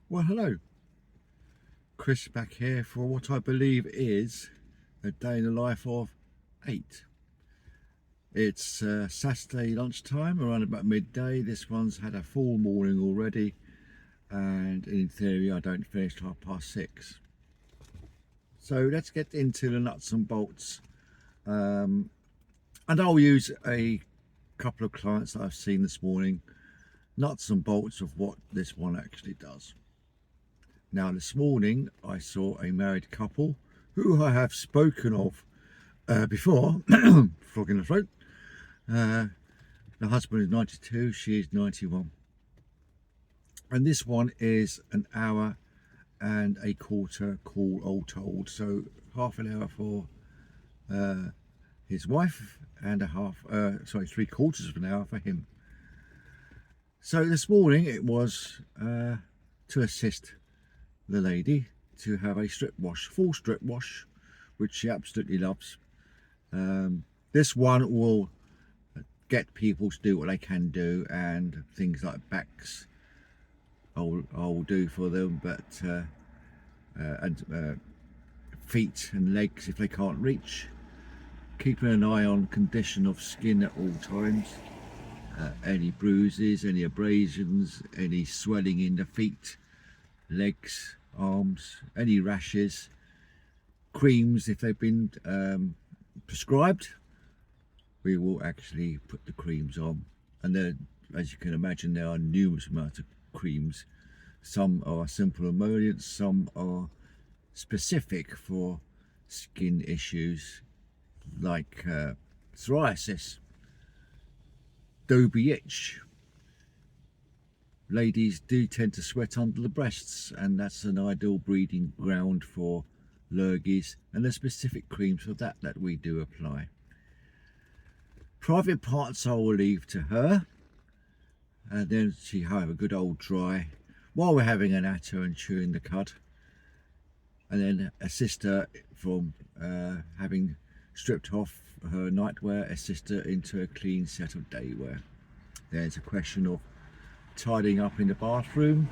Well, hello, Chris back here for what I believe is a day in the life of 8. It's Saturday lunchtime, around about midday. This one's had a full morning already, and in theory I don't finish till 6:30. So let's get into the nuts and bolts, and I'll use a couple of clients that I've seen this morning, nuts and bolts of what this one actually does. Now, this morning I saw a married couple who I have spoken of before, frog in the throat. The husband is 92, she is 91. And this one is an hour and a quarter call all told. So half an hour for his wife and a half, 3/4 of an hour for him. So this morning it was to assist the lady to have a strip wash, full strip wash, which she absolutely loves. This one will get people to do what they can do, and things like backs I'll do for them, but and feet and legs if they can't reach, keeping an eye on condition of skin at all times, any bruises, any abrasions, any swelling in the feet, legs, arms, any rashes, creams if they've been prescribed, we will actually put the creams on. And there, as you can imagine, there are numerous amounts of creams. Some are simple emollients, some are specific for skin issues like psoriasis, Dobie itch. Ladies do tend to sweat under the breasts, and that's an ideal breeding ground for lurgies, and there's specific creams for that we do apply. Private parts I will leave to her, and then she have a good old dry while we're having an atter and chewing the cud, and then assist her from having stripped off her nightwear, assist her into a clean set of daywear. There's a question of tidying up in the bathroom,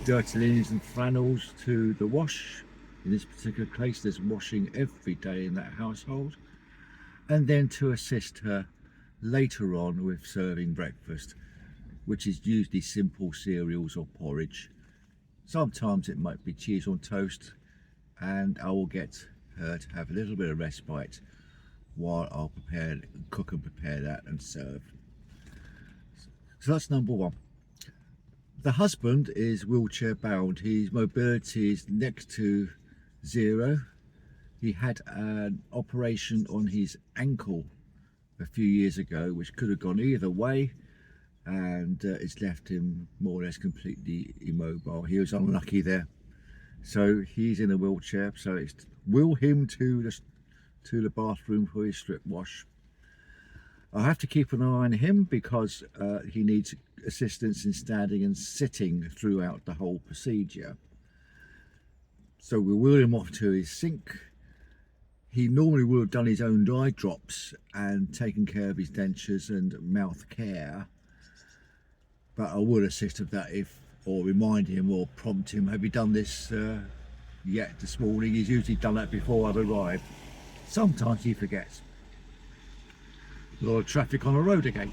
dirty linens and flannels to the wash. In this particular case, there's washing every day in that household, and then to assist her later on with serving breakfast, which is usually simple cereals or porridge. Sometimes it might be cheese on toast, and I will get her to have a little bit of respite while I'll cook and prepare that and serve. So that's number one. The husband is wheelchair bound. His mobility is next to zero. He had an operation on his ankle a few years ago, which could have gone either way, and it's left him more or less completely immobile. He was unlucky there. So he's in a wheelchair, so it's wheel him to the bathroom for his strip wash. I have to keep an eye on him because he needs assistance in standing and sitting throughout the whole procedure. So we'll wheel him off to his sink. He normally would have done his own eye drops and taken care of his dentures and mouth care, but I will assist with that or remind him or prompt him, have you done this yet this morning? He's usually done that before I've arrived. Sometimes he forgets. A lot of traffic on the road again.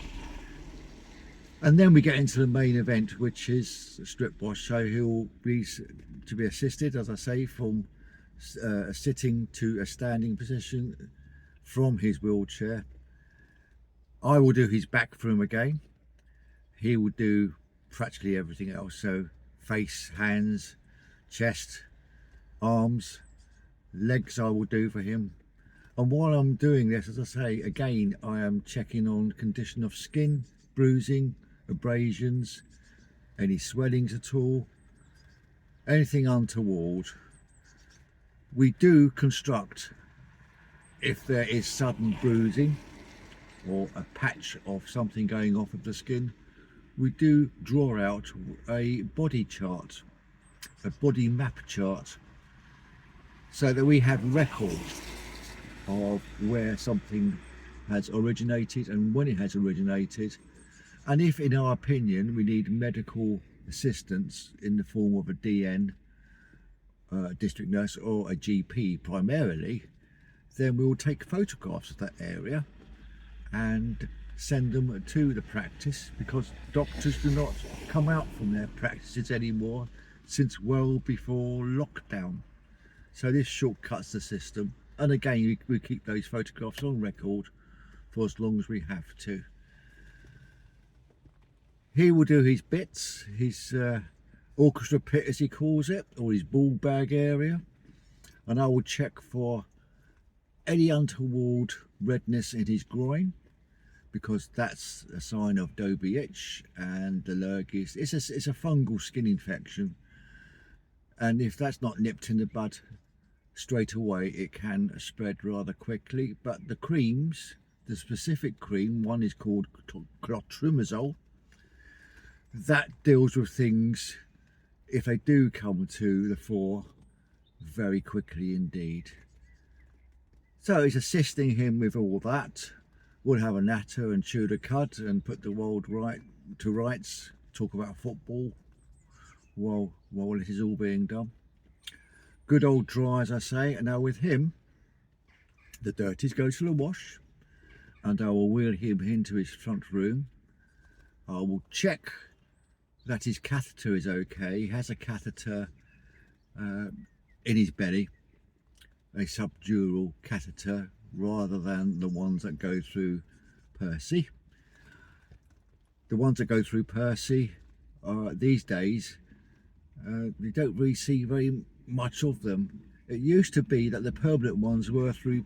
And then we get into the main event, which is strip wash. So he'll be to be assisted, as I say, from a sitting to a standing position from his wheelchair. I will do his back for him again. He will do practically everything else. So face, hands, chest, arms, legs I will do for him. And while I'm doing this, as I say, again, I am checking on condition of skin, bruising, abrasions, any swellings at all, anything untoward. We do construct if there is sudden bruising or a patch of something going off of the skin. We do draw out a body chart, a body map chart, so that we have record of where something has originated and when it has originated, and if in our opinion we need medical assistance in the form of a DN, district nurse, or a GP primarily, then we will take photographs of that area and send them to the practice, because doctors do not come out from their practices anymore since well before lockdown. So this shortcuts the system, and again we keep those photographs on record for as long as we have to. He will do his bits, his orchestra pit as he calls it, or his ball bag area, and I will check for any untoward redness in his groin, because that's a sign of Dobie itch and allergies. It's a fungal skin infection, and if that's not nipped in the bud straight away, it can spread rather quickly. But the creams, the specific cream, one is called clotrimazole, that deals with things, if they do come to the fore, very quickly indeed. So it's assisting him with all that. We'll have a natter and chew the cud and put the world right to rights, talk about football while it is all being done. Good old dry, as I say. And now with him, the dirties go to the wash, and I will wheel him into his front room. I will check that his catheter is okay. He has a catheter in his belly, a subdural catheter, rather than the ones that go through Percy. The ones that go through Percy are these days, you don't really see very much of them. It used to be that the permanent ones were through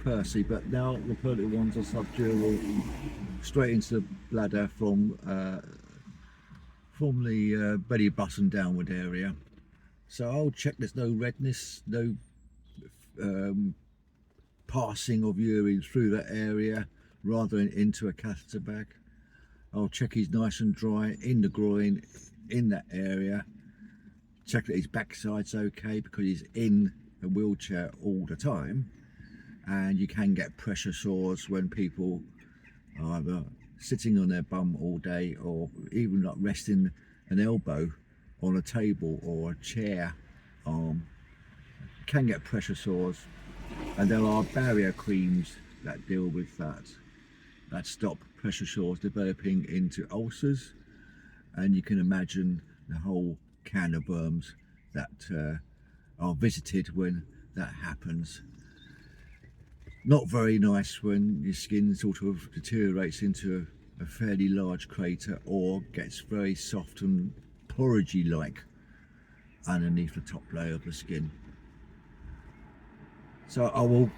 Percy, but now the permanent ones are subdural, straight into the bladder from the belly button downward area. So I'll check there's no redness, no passing of urine through that area rather than into a catheter bag. I'll check he's nice and dry in the groin, in that area. Check that his backside's okay, because he's in a wheelchair all the time, and you can get pressure sores when people are either sitting on their bum all day, or even not resting an elbow on a table or a chair arm. You can get pressure sores, and there are barrier creams that deal with that stop pressure sores developing into ulcers, and you can imagine the whole can of worms that are visited when that happens. Not very nice when your skin sort of deteriorates into a fairly large crater, or gets very soft and porridgey like underneath the top layer of the skin. So I will,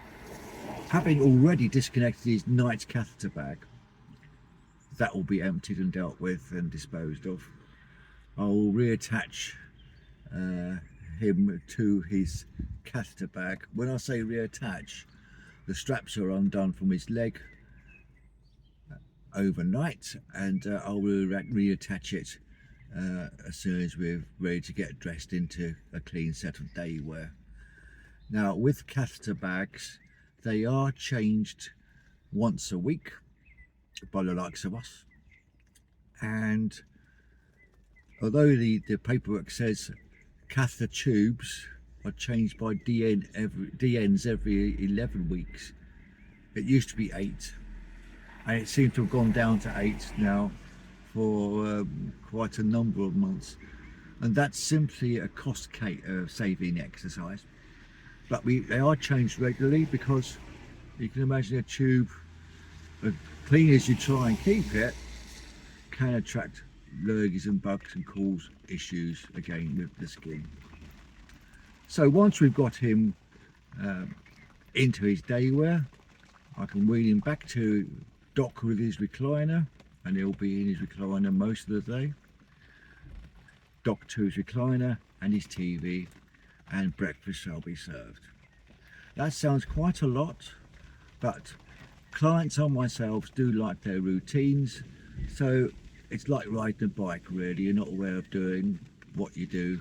having already disconnected his night catheter bag, that will be emptied and dealt with and disposed of. I will reattach him to his catheter bag. When I say reattach, the straps are undone from his leg overnight, and I'll reattach it as soon as we're ready to get dressed into a clean set of day wear. Now with catheter bags, they are changed once a week by the likes of us, and although the paperwork says catheter tubes are changed by DNs every 11 weeks, it used to be 8, and it seems to have gone down to 8 now for quite a number of months, and that's simply a cost saving exercise. But they are changed regularly, because you can imagine a tube, as clean as you try and keep it, can attract lurgies and bugs and cause issues again with the skin. So once we've got him into his day wear, I can wheel him back to dock with his recliner, and he'll be in his recliner most of the day. Dock to his recliner and his TV, and breakfast shall be served. That sounds quite a lot, but clients and myself do like their routines, so it's like riding a bike really. You're not aware of doing what you do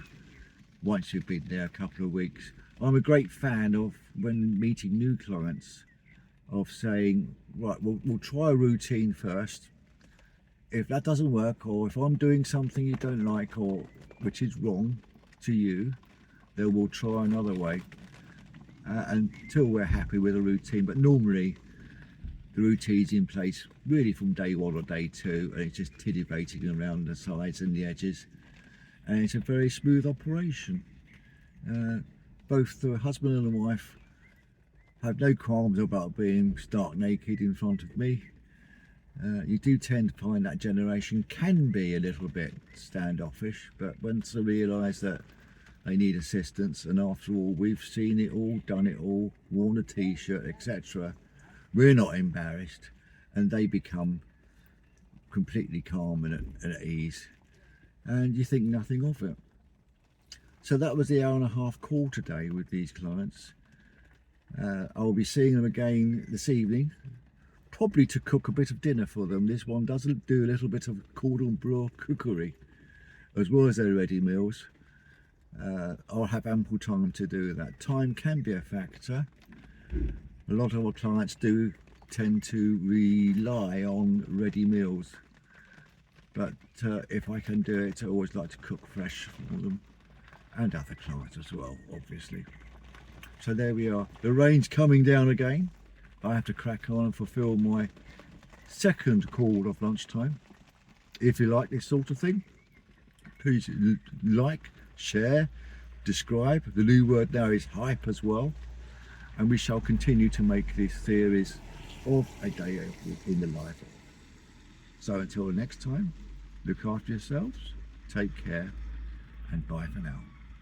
once you've been there a couple of weeks. I'm a great fan of, when meeting new clients, of saying, right, we'll try a routine first, if that doesn't work, or if I'm doing something you don't like, or which is wrong to you, then we'll try another way until we're happy with a routine. But normally the routine's in place really from day 1 or day 2, and it's just titivating around the sides and the edges, and it's a very smooth operation. Both the husband and the wife have no qualms about being stark naked in front of me. You do tend to find that generation can be a little bit standoffish, but once they realise that they need assistance, and after all, we've seen it all, done it all, worn a t-shirt, etc., we're not embarrassed, and they become completely calm and at ease, and you think nothing of it. So that was the 1.5-hour call today with these clients. I'll be seeing them again this evening, probably to cook a bit of dinner for them. This one doesn't do a little bit of cordon bleu cookery as well as their ready meals. I'll have ample time to do that. Time can be a factor. A lot of our clients do tend to rely on ready meals, but if I can do it, I always like to cook fresh for them, and other clients as well, obviously. So there we are. The rain's coming down again. I have to crack on and fulfill my second call of lunchtime. If you like this sort of thing, please like, share, describe. The new word now is hype as well. And we shall continue to make this series of a day in the life. So until next time, look after yourselves, take care, and bye for now.